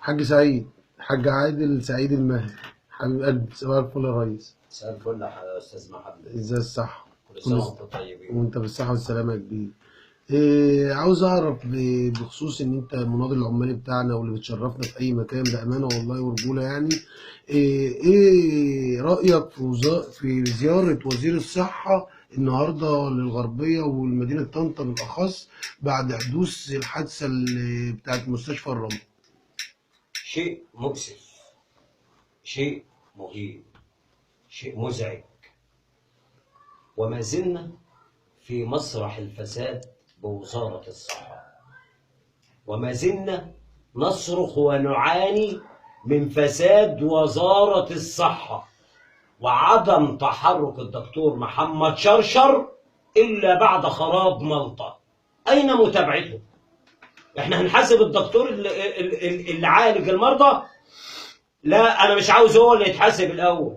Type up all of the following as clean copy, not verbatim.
حاج سعيد، حاج عادل سعيد المهدي، حبيب قلبي، صباح الفل يا ريس. مساء الفل يا استاذ محمد. ازاي الصحة؟ كل سنه وانت طيب. وانت بالصحة والسلامة يا كبير. عاوز اعرف بخصوص ان انت المناضل العمالي بتاعنا واللي بتشرفنا في اي مكان بامانه والله ورجوله يعني. ايه رايك في زياره وزير الصحه النهارده للغربيه والمدينه طنطا بالاخص بعد حدوث الحادثه اللي بتاعت مستشفى الرمل؟ شيء مؤسف، شيء مهين، شيء مزعج، وما زلنا في مسرح الفساد بوزارة الصحة، وما زلنا نصرخ ونعاني من فساد وزارة الصحة وعدم تحرك الدكتور محمد شرشر إلا بعد خراب ملطة. أين متابعته؟ إحنا هنحاسب الدكتور اللي عالج المرضى؟ لا، أنا مش عاوز هو اللي يتحاسب الأول.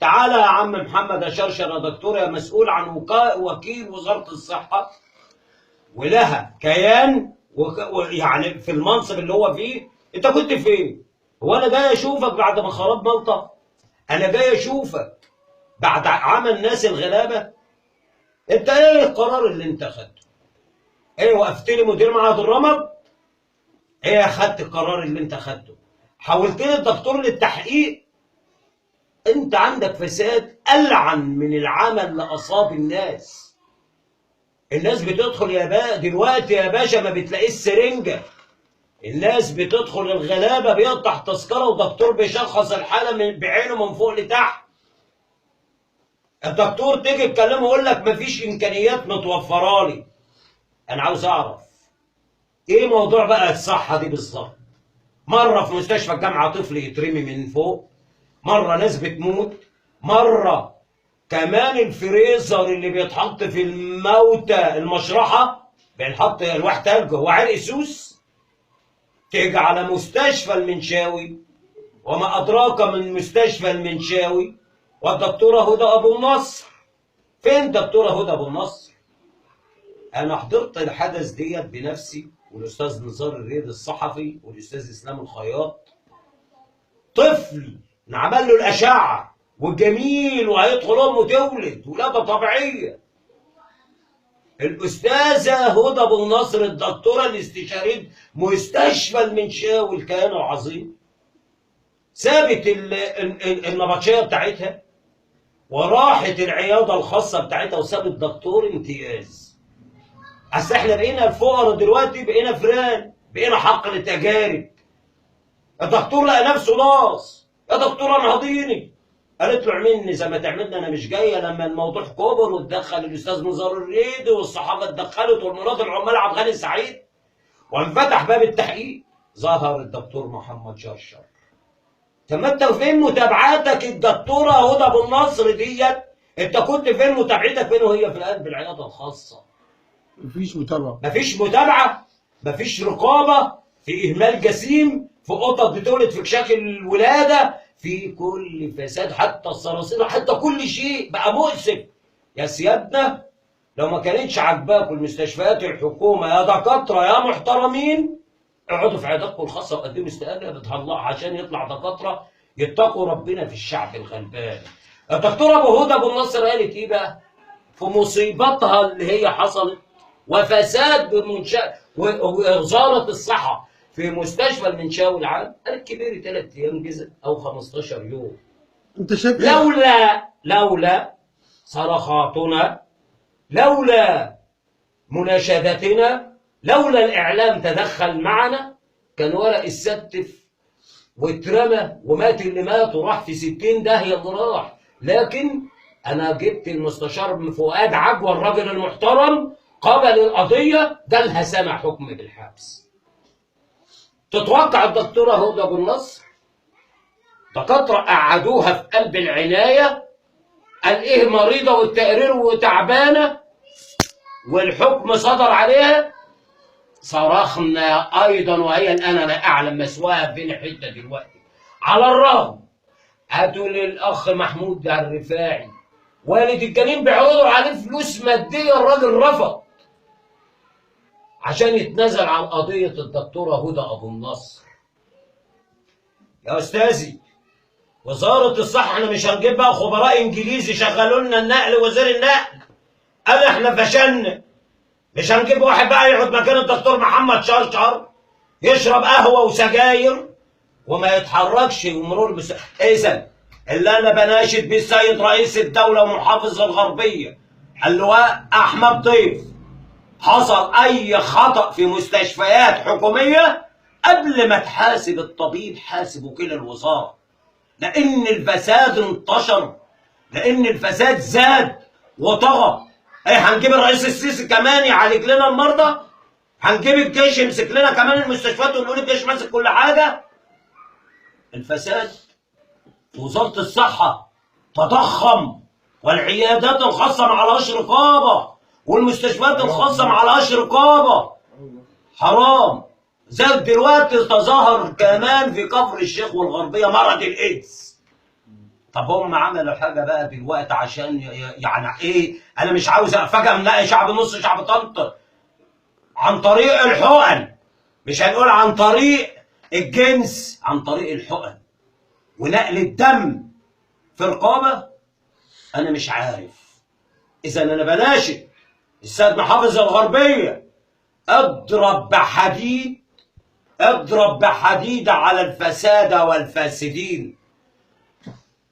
تعالى يا عم محمد يا شرشر يا دكتور يا مسؤول عن وكيل وزارة الصحة ولها كيان يعني في المنصب اللي هو فيه. انت كنت فين؟ هو انا جاي اشوفك بعد ما خراب ملطة؟ انا جاي اشوفك بعد عمل ناس الغلابة؟ انت ايه القرار اللي انت خدته؟ ايه وقفت لي مدير معهد الرمد؟ ايه اخدت القرار اللي انت خدته؟ حولت لي الدكتور للتحقيق؟ انت عندك فساد ألعن من العمل اللي اصاب الناس. الناس بتدخل دلوقتي يا باشا ما بتلاقيش سرنجة. الناس بتدخل الغلابة بيقطع تذكرة ودكتور بيشخص الحالة بعينه من فوق لتحت. الدكتور تيجي تكلمه يقول لك مفيش إمكانيات متوفرة لي. أنا عاوز أعرف إيه موضوع بقى الصحة دي بالظبط؟ مرة في مستشفى الجامعة طفل يترمي من فوق، مرة ناس بتموت، مرة كمان الفريزر اللي بيتحط في الموتى المشرحة بينحط الواح تلج هو عرق سوس. تيجي على مستشفى المنشاوي وما أدراك من مستشفى المنشاوي والدكتورة هدى أبو النصر. فين دكتورة هدى أبو النصر؟ أنا حضرت الحدث ديت بنفسي والأستاذ نزار الريد الصحفي والأستاذ إسلام الخياط. طفل نعمل له الأشعة والجميل وهيدخل أمه تولد ولادة طبيعية. الأستاذة هدى أبو النصر الدكتورة الاستشارية مستشفى المنشاوي الكيان العظيم سابت النبطشية بتاعتها وراحت العيادة الخاصة بتاعتها وسابت دكتور امتياز. أصل احنا بقينا الفقراء دلوقتي، بقينا فران، بقينا حقل تجارب. الدكتور لقى نفسه ناقص. يا دكتور انهضيني. قالت له اعملني زي ما تعملني، انا مش جايه. لما الموضوع كبر واتدخل الاستاذ نزار الريدي والصحافه اتدخلت والمناضل العمال عبد الغني سعيد وانفتح باب التحقيق، ظهر الدكتور محمد شرشر. طب ما انت فين متابعاتك الدكتوره هدى ابو النصر ديت؟ انت كنت فين متابعتك؟ فين وهي في قلب العياده الخاصه؟ مفيش متابعه، مفيش متابعه، مفيش رقابه، في اهمال جسيم، في قطط بتولد في كشاك الولاده، في كل فساد، حتى الصراصير، حتى كل شيء بقى مؤسف. يا سيادنا لو ما كانتش عاجباكم المستشفيات الحكومه يا دكاتره يا محترمين، اقعدوا في عياداتكم الخاصه وقدموا استقاله بتطلع عشان يطلع دكاتره يتقوا ربنا في الشعب الغلبان. الدكتوره ابو هدى ابو النصر قالت ايه بقى؟ في مصيبتها اللي هي حصلت وفساد وزاره الصحه في مستشفى المنشاوي العام، قالت كبيري 3 ايام جزء او 15 يوم. انت شايف لولا صرخاتنا، لولا مناشدتنا، لولا الاعلام تدخل معنا، كان ورق الستف واترمى ومات اللي مات وراح في 60 داهيه اللي راح. لكن انا جبت المستشار فؤاد عجوه الراجل المحترم، قبل القضيه، جالها سمع حكم بالحبس. تتوقع الدكتوره هدى ابو النصر دكاتره قعدوها في قلب العنايه، قال ايه مريضه والتقرير وتعبانه والحكم صدر عليها؟ صرخنا ايضا وهي الان لا اعلم مسواها فين حته دلوقتي. على الرغم هاتوا للاخ محمود الرفاعي والد الجنين بيعرضوا عليه فلوس ماديه، الراجل رفض عشان يتنازل عن قضيه الدكتوره هدى ابو النصر. يا استاذي، وزاره الصحه احنا مش هنجيب بقى خبراء انجليزي يشغلوا لنا النقل، وزير النقل قال احنا فشلنا. مش هنجيب واحد بقى يقعد مكان الدكتور محمد شرشر يشرب قهوه وسجاير وما يتحركش ومرور اذا اللي انا بناشد بيه السيد رئيس الدوله ومحافظ الغربيه اللواء احمد ضيف، حصل اي خطا في مستشفيات حكوميه قبل ما تحاسب الطبيب حاسب وكيل الوزاره، لان الفساد انتشر، لان الفساد زاد وطغى. ايه، هنجيب الرئيس السيسي كمان يعالج لنا المرضى؟ هنجيب الجيش يمسك لنا كمان المستشفيات ونقول الجيش ماسك كل حاجه؟ الفساد. وزاره الصحه تضخم، والعيادات الخاصه معلهاش رقابه، والمستشفيات الخاصه معلهاش رقابه. حرام. زاد دلوقتي تظاهر كمان في كفر الشيخ والغربيه مرض الايدز. طب هم عملوا حاجه بقى دلوقتي عشان يعني ايه؟ انا مش عاوز فجاه نلاقي شعب نص شعب طنطا عن طريق الحقن، مش هنقول عن طريق الجنس، عن طريق الحقن ونقل الدم في رقابه. انا مش عارف. اذا انا بناشد السيد محافظ الغربيه، اضرب بحديد، اضرب بحديد على الفساد والفاسدين.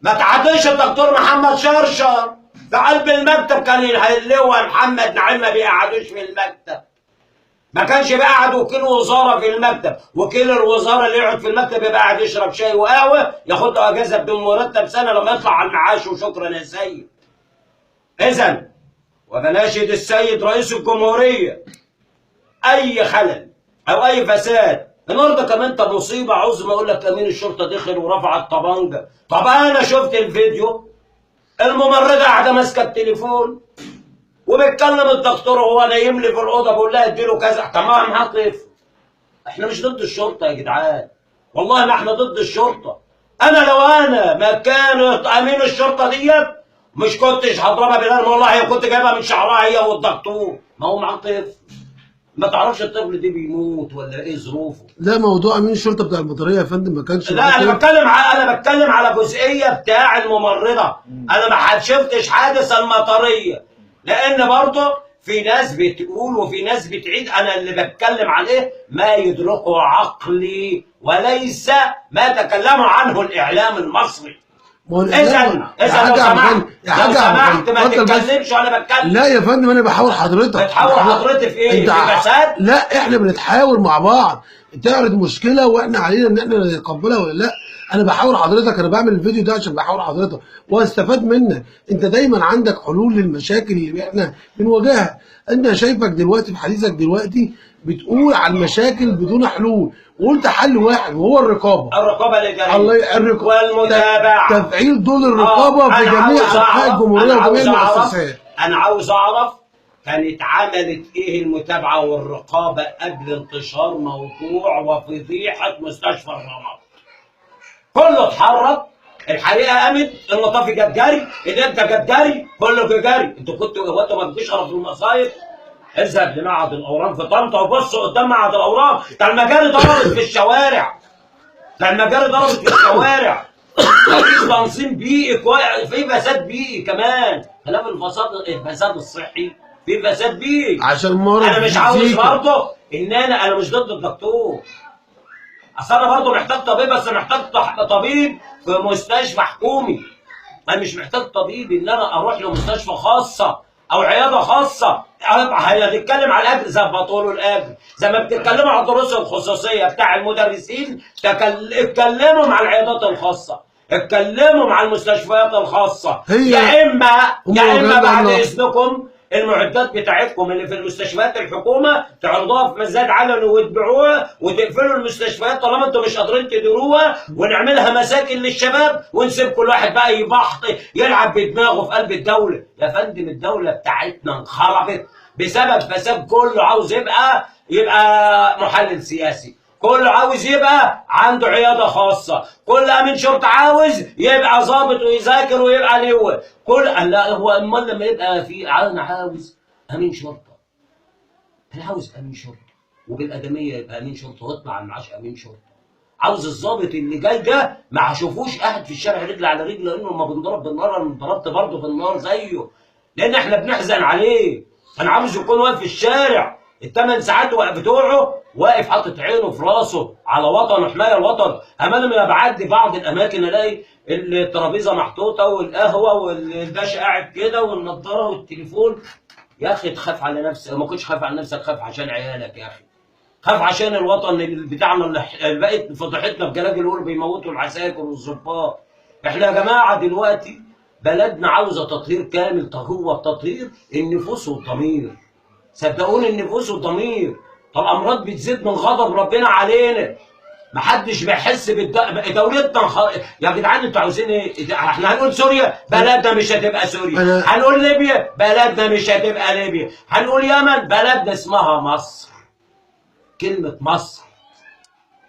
ما تعديش الدكتور محمد شرشر في قلب المكتب، كان اللواء محمد نعيم ما بيقعدوش في المكتب، ما كانش بيقعد وكيل وزاره في المكتب. وكيل الوزاره اللي يقعد في المكتب يبقى قاعد يشرب شاي وقهوه، ياخد له اجازه بدون مرتب سنه لما يطلع على المعاش وشكرا يا سيد. اذا وبناشد السيد رئيس الجمهوريه، اي خلل او اي فساد النهارده كمان. طب مصيبه عظمى اقول لك امين الشرطه دخل ورفع الطبنجه. طب انا شفت الفيديو، الممرضه قاعده ماسكه التليفون وبيتكلم الدكتور وهو نايم لي في الاوضه بقول لها اديله كذا. تمام، هقف. احنا مش ضد الشرطه يا جدعان، والله ما احنا ضد الشرطه. انا لو انا مكان امين الشرطه ديت مش كنتش هضربها بالقلم، والله كنت جايبها من شعرها هي والدكتور. ما هو معاه طفل، ما تعرفش الطفل ده بيموت ولا ايه ظروفه. لا، موضوع امين الشرطه بتاع المطريه يا فندم ما كانش. لا انا بتكلم على جزئيه بتاع الممرضه. انا ما شفتش حادث المطريه، لان برضه في ناس بتقول وفي ناس بتعيد. انا اللي بتكلم عليه ما يدركه عقلي وليس ما تكلم عنه الاعلام المصري. اذا لو سمحت ما تتكلمش وانا بتكلم. لا يا فندم، انا بحاول حضرتك. بتحاول حضرتك في ايه؟ في فساد؟ لا، احنا بنتحاور مع بعض. تعرض مشكله واحنا علينا ان احنا نتقبلها ولا لا. انا بحاول حضرتك، انا بعمل الفيديو ده عشان بحاول حضرتك واستفاد منك. انت دايما عندك حلول للمشاكل اللي احنا بنواجهها. انا شايفك دلوقتي في حديثك دلوقتي بتقول عن مشاكل بدون حلول، وقلت حل واحد وهو الرقابه الاداريه والمتابعه، تفعيل دور الرقابه في جميع انحاء الجمهوريه وجميع المؤسسات. انا عاوز اعرف كانت عملت ايه المتابعه والرقابه قبل انتشار موضوع وفضيحه مستشفى الرماد؟ كله اتحرك، الحريقه قامت، المطافي جت جري، الانت جت جري، كله جه جري. انتوا كنتوا ما بتشربوا في المصايب؟ اذهب لمعهد الاورام في طنطا وبص قدام معهد الاورام، ده المجاري ضربت في الشوارع، ده المجاري ضربت في الشوارع. مفيش تنظيم بيئي في فساد بيئي كمان، خلاف الفساد الصحي، في فساد بيئي. عشان مرض. انا مش عاوز برضه ان انا مش ضد الدكتور، اصل انا برضه محتاج طبيب، بس محتاج طبيب في مستشفى حكومي. انا مش محتاج طبيب ان انا اروح لمستشفى خاصه او عياده خاصه. هنتكلم على الاجر، ظبطوا له الاجر زي ما بتتكلموا على الدروس الخصوصيه بتاع المدرسين. اتكلموا مع العيادات الخاصه، اتكلموا مع المستشفيات الخاصه. يا اما بعد اذنكم المعدات بتاعتكم اللي في المستشفيات الحكومه تعرضوها في مزاد علني وتبيعوها وتقفلوا المستشفيات طالما انتم مش قادرين تديروها، ونعملها مساكن للشباب ونسيب كل واحد بقى يبحط يلعب بدماغه في قلب الدوله. يا فندم الدوله بتاعتنا انخربت بسبب فساد، كله عاوز يبقى محلل سياسي، كل عاوز يبقى عنده عياده خاصه، كل امين شرطه عاوز يبقى ظابط ويذاكر ويبقى لواء، لا هو امال لما يبقى انا عاوز امين شرطه، انا عاوز امين شرطه وبالادميه يبقى امين شرطه واطلع على المعاش امين شرطه. عاوز الظابط اللي جاي ده ما اشوفوش قاعد في الشارع رجل على رجل، لانه لما بنضرب بالنار انا ضربت برضه بالنار زيه، لان احنا بنحزن عليه. انا عاوز يكون واقف في الشارع ال8 ساعات بتوعه واقف حاطط عينه في راسه على وطنه، حمايه الوطن. اما انا لما بعدي بعض الاماكن الاقي الترابيزه محطوطه والقهوه والباشا قاعد كده والنضاره والتليفون. يا اخي تخاف على نفسك، ما كنتش خايف على نفسك، خاف عشان عيالك يا اخي، خاف عشان الوطن بتاعنا اللي بقت فضحتنا بجلاجل الأول بيموتوا العساكر والظباط. احنا يا جماعه دلوقتي بلدنا عاوزه تطهير كامل، هو تطهير النفوس والضمير. صدقوني النفوس والضمير. طب امراض بتزيد من غضب ربنا علينا، محدش بيحس دولتنا يا جدعان انتوا عاوزين ايه؟ احنا هنقول سوريا بلدنا مش هتبقى سوريا، هنقول ليبيا بلدنا مش هتبقى ليبيا، هنقول يمن بلدنا اسمها مصر. كلمة مصر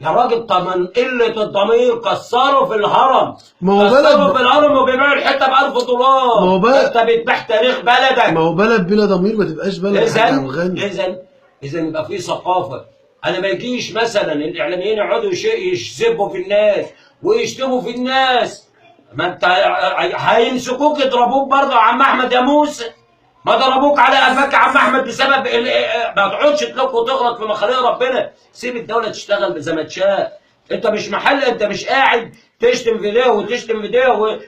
يا راجل، طب من قلة الضمير كسروا في الهرم، كسروا في الهرم وبيبيعوا الحتة ب$1000. ما هو انت بتبيع تاريخ بلدك. ما هو بلد بلا ضمير ما تبقاش بلد. إذا يبقى في ثقافة. أنا ما يجيش مثلا الإعلاميين يقعدوا يشذبوا في الناس ويشتموا في الناس، ما أنت هيمسكوك يضربوك برضه يا عم أحمد يا موسى. ما ضربوك على قفاك يا عم احمد بسبب ما تقعدش تلوك وتغلط في مخاليق ربنا. سيب الدوله تشتغل زي ما تشاء. انت مش محل، انت مش قاعد تشتم في ده وتشتم في ده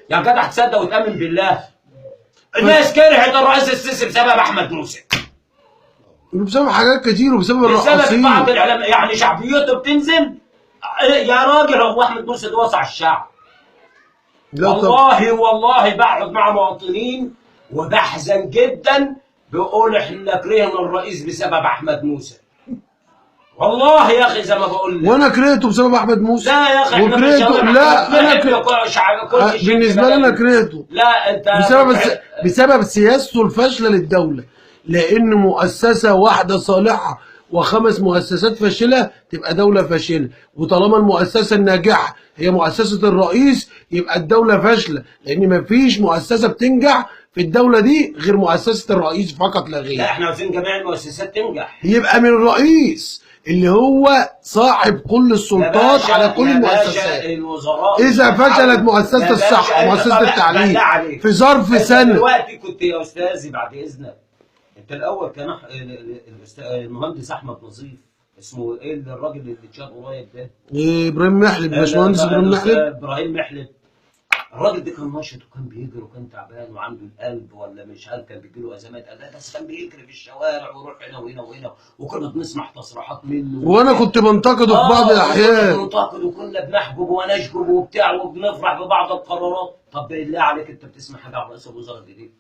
يا جدع تصدق وتامن بالله. الناس كرهت الرئيس السيسي بسبب احمد موسى، بسبب حاجات كتير وبسبب الرقاصين، بسبب بعض الاعلام يعني شعبيته بتنزل. يا راجل هو احمد موسى ده وسع الشعب. والله بقعد مع مواطنين وبحزن جدا بيقول احنا كرهنا الرئيس بسبب احمد موسى. والله يا اخي زي ما بقول لك، وانا كرهته بسبب احمد موسى. لا يا اخي احنا وكرهته. لا انا بالنسبه لي انا كرهته لا انت بسبب سياسته الفاشله للدوله، لان مؤسسه واحده صالحه و5 مؤسسات فاشله تبقى دوله فاشله، وطالما المؤسسه الناجحه هي مؤسسه الرئيس يبقى الدوله فاشله، لان مفيش مؤسسه بتنجح في الدوله دي غير مؤسسه الرئيس فقط لا غير. لا احنا عاوزين جميع المؤسسات تنجح، يبقى من الرئيس اللي هو صاحب كل السلطات على كل المؤسسات. إذا فشلت مؤسسة الصحة ومؤسسة التعليم في ظرف سنة. دلوقتي كنت يا أستاذي بعد إذنك، أنت الأول كان المهندس أحمد نظيف، اسمه إيه الراجل اللي اتشال قريب ده؟ إبراهيم محلب، باشمهندس إبراهيم محلب. إبراهيم محلب، الراجل ده كان ناشط وكان بيجري وكان تعبان وعنده القلب ولا مش عارف كان بيجيله ازمات قلب، بس كان بيجري في الشوارع ويروح هنا وهنا وهنا، وكنا بنسمع تصريحات منه وانا كنت بنتقده في بعض الاحيان. كنا بننتقد وكنا بنحجب ونشجب وبتاع وبنفرح ببعض القرارات. طب بالله عليك انت بتسمع حاجه عن رئيس الوزراء الجديد؟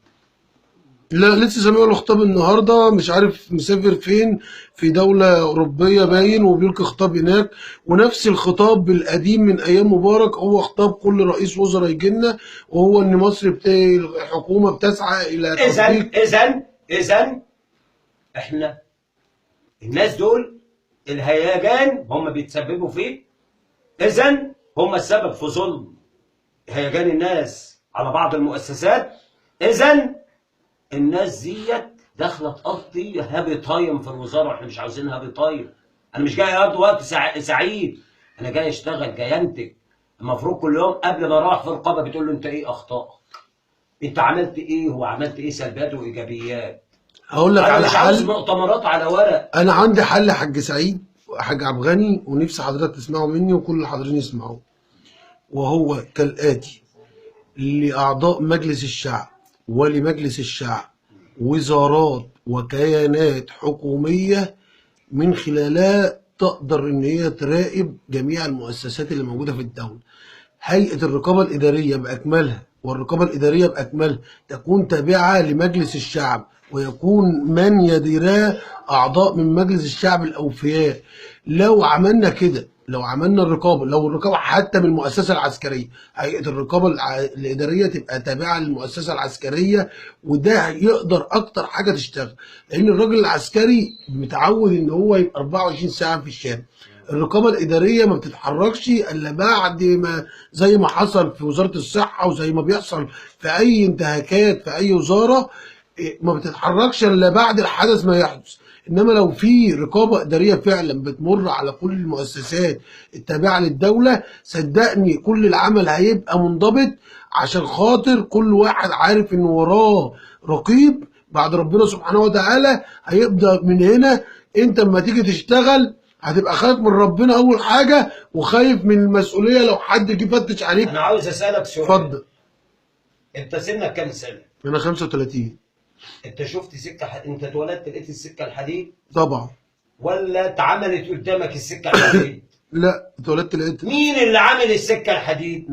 لا لسه سامع له خطاب النهارده، مش عارف مسافر فين في دوله اوروبيه باين وبيلقي خطاب هناك، ونفس الخطاب القديم من ايام مبارك هو خطاب كل رئيس وزراء يجي لنا، وهو ان مصر الحكومه بتسعى الى تطبيق. اذا احنا الناس دول الهيجان هم بيتسببوا فيه، اذا هم السبب في ظلم هيجان الناس على بعض المؤسسات. اذا الناس ديت داخله تقضي هابي تايم في الوزاره، واحنا مش عاوزين هابي تايم. انا مش جاي اقضي وقت سعيد، انا جاي اشتغل، جاي انتج. المفروض كل يوم قبل ما اروح في الرقابه بتقول له انت ايه اخطائك؟ انت عملت ايه وعملت ايه سلبيات وايجابيات؟ هقول لك على حل. انا مش عاوز مؤتمرات على ورق. انا عندي حل يا حاج سعيد وحاج عبد الغني، ونفسي حضرتك تسمعه مني وكل الحاضرين يسمعوه، وهو كالاتي: لاعضاء مجلس الشعب ولمجلس الشعب وزارات وكيانات حكومية من خلالها تقدر ان هي تراقب جميع المؤسسات اللي موجودة في الدولة. هيئة الرقابة الإدارية بأكملها والرقابة الإدارية بأكملها تكون تابعة لمجلس الشعب، ويكون من يديرها أعضاء من مجلس الشعب الأوفياء. لو عملنا كده، لو عملنا الرقابه، لو الرقابه حتى من المؤسسه العسكريه، هيئه الرقابه الاداريه تبقى تابعه للمؤسسه العسكريه، وده يقدر اكتر حاجه تشتغل، لان الراجل العسكري متعود ان هو يبقى 24 ساعه في الشارع. الرقابه الاداريه ما بتتحركش الا بعد ما، زي ما حصل في وزاره الصحه وزي ما بيحصل في اي انتهاكات في اي وزاره، ما بتتحركش الا بعد الحدث ما يحدث. انما لو في رقابه اداريه فعلا بتمر على كل المؤسسات التابعه للدوله، صدقني كل العمل هيبقى منضبط، عشان خاطر كل واحد عارف ان وراه رقيب بعد ربنا سبحانه وتعالى. هيبدا من هنا، انت لما تيجي تشتغل هتبقى خايف من ربنا اول حاجه، وخايف من المسؤوليه لو حد جه يفتش عليك. انا عاوز اسالك سؤال. اتفضل. انت سنك كام سنه؟ انا 35. انت شفت انت اتولدت لقيت السكه الحديد طبعا. ولا اتعملت قدامك السكه الحديد؟ لا، اتولدت لقيت. مين اللي عامل السكه الحديد؟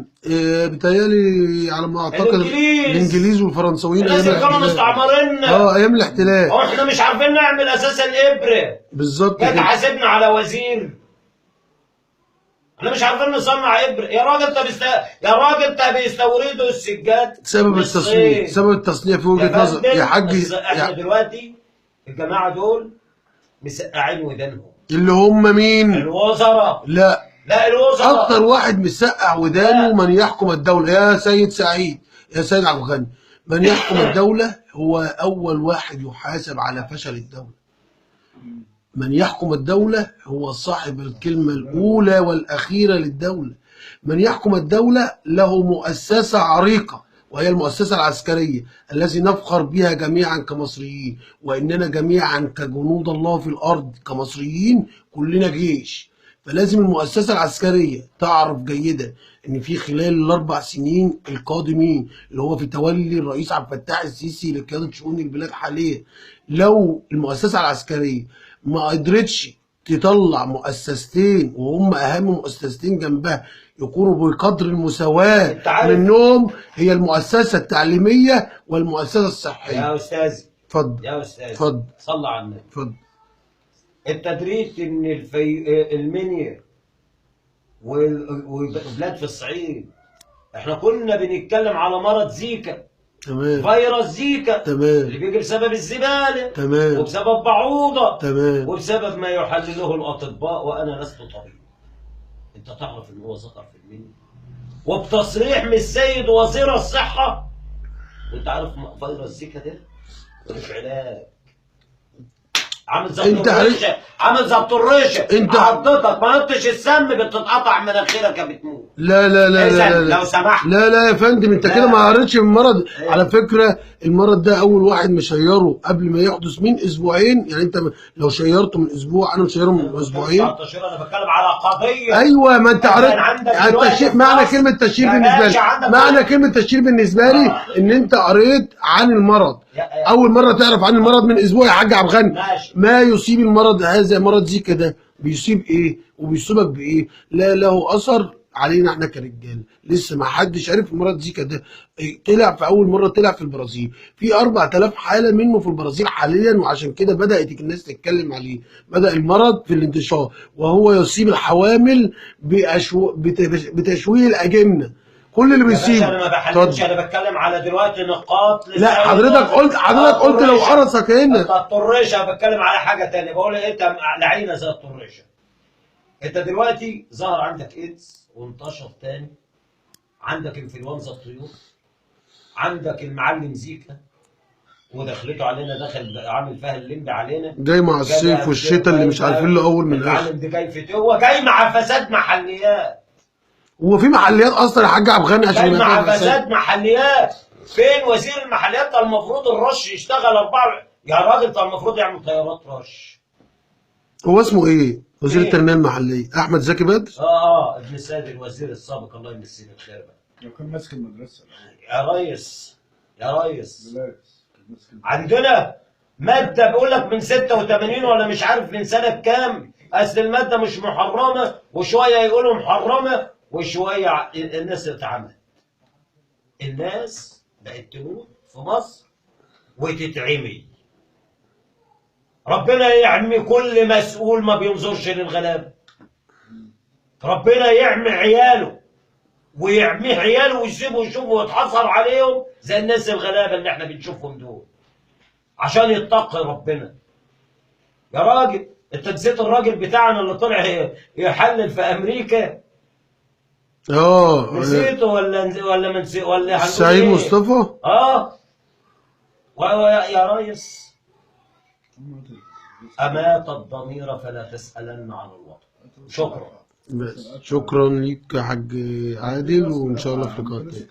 بيتهيألي على ما اعتقد الانجليز. الانجليز والفرنساويين الناس اللي كانوا مستعمريننا. ايام الاحتلال. هو احنا مش عارفين نعمل اساسا ابره. بالظبط جت كده. حاسبنا على وزير. احنا مش عارفين نصنع ابره. يا راجل انت بيستوردوا السجاد سبب من التصنيع، الصين. سبب التصنيع في يا وجهة نظر فندم، يا حاج. احنا دلوقتي الجماعه دول مسقعين ودانهم. اللي هم مين؟ الوزراء. لا، لا، الوزراء. اكتر واحد مسقع ودانه من يحكم الدولة يا سيد سعيد، يا سيد عبد الغني. من يحكم الدولة هو اول واحد يحاسب على فشل الدولة. من يحكم الدولة هو صاحب الكلمة الأولى والأخيرة للدولة. من يحكم الدولة له مؤسسة عريقة، وهي المؤسسة العسكرية التي نفخر بها جميعا كمصريين، وإننا جميعا كجنود الله في الأرض كمصريين كلنا جيش. فلازم المؤسسة العسكرية تعرف جيدا إن في خلال الأربع سنين القادمين اللي هو في تولي الرئيس عبد الفتاح السيسي لقيادة شؤون البلاد حاليا، لو المؤسسة العسكرية ما قدرتش تطلع مؤسستين وهم اهم مؤسستين جنبها يكونوا بقدر المساواة منهم، هي المؤسسة التعليمية والمؤسسة الصحية. يا استاذ. اتفضل. يا استاذ. اتفضل. صلى على النبي. اتفضل. انت دريت ان المنيا وبلاد في الصعيد احنا كنا بنتكلم على مرض زيكا. تمام. فيروس زيكا. تمام. اللي بيجي بسبب الزباله. تمام. وبسبب بعوضه. تمام. وبسبب ما يحلله الاطباء، وانا لست طبيب. انت تعرف ان هو ظهر في المنيا وبتصريح من السيد وزير الصحه. وانت عارف فيروس زيكا ده ملوش علاج. عامل زي الطريشه. عامل زي الطريشه. انت حضرتك ما نطش السم بتتقطع مناخيرك يا بتموت. لا لا لا لا لا لو سمحت. لا لا يا فندم، انت كده ما قريتش من المرض. على فكره المرض ده اول واحد مشيره قبل ما يحدث من اسبوعين. يعني انت لو شيرته من اسبوع، انا مشيره من اسبوعين. انا بتكلم على قضيه. ايوه، ما انت عارف التشهير. معنى كلمه تشهير بالنسبه لي، معنى كلمه تشهير بالنسبه لي ان انت قريت عن المرض. اول مره تعرف عن المرض من اسبوع يا حاج عبد الغني. ما يصيب المرض هذا، مرض زيكا ده بيصيب ايه وبيصيبك بايه؟ لا له اثر علينا احنا كرجاله. لسه ما حدش عارف مرض زيكا ده. طلع في اول مره طلع في البرازيل، في 4000 حاله منه في البرازيل حاليا، وعشان كده بدات الناس تتكلم عليه. بدا المرض في الانتشار، وهو يصيب الحوامل بتشويه الاجنه. كل اللي بيصيبه. انا ما بحللش، انا بتكلم على دلوقتي نقاط. لا، حضرتك قلت لو قرصك هنا الطريشه. بتكلم على حاجه ثانيه. بقول انت لعينه زي الطريشه. انت دلوقتي ظهر عندك ايدز وانتشر تاني، عندك انفلونزا الطيور، عندك المعلم زيكا ودخلته علينا، دخل عامل فيها اللمبي علينا، جاي مع الصيف والشتاء اللي مش عارفين له اول من اخر. المعلم ده جاي هو جاي مع فساد محليات. هو في محليات اصلا يا حاج عبد الغني عشان مع فساد محليات؟ فين وزير المحليات؟ ده المفروض الرش يشتغل 4 يا راجل. ده المفروض يعمل طيارات رش. هو اسمه ايه؟ وزير التنميه المحليه احمد زكي بدر. ابن السيد الوزير السابق الله يمسيه بالخير بقى. لو كان ماسك المدرسه يا ريس. يا ريس عندنا ماده بيقول لك من 86 ولا مش عارف من سنه كام. اصل الماده مش محرمه، وشويه يقولوا محرمه وشويه الناس اتعمت. الناس بقت تموت في مصر وتتعمي. ربنا يعمي كل مسؤول ما بينظرش للغلابه. ربنا يعمي عياله ويعميه عياله ويسيبه يشوفوا ويتحصر عليهم زي الناس الغلابه اللي احنا بنشوفهم دول، عشان يتقي ربنا. يا راجل انت نسيت الراجل بتاعنا اللي طلع يحلل في امريكا؟ نسيته ولا ما نسيت ولا هنقول سعيد ايه؟ مصطفى. يا ريس، أمات الضمير فلا تسألن عن الوطن. شكرا. بس شكرا ليك يا حاج عادل، وان شاء الله في لقاء تاني.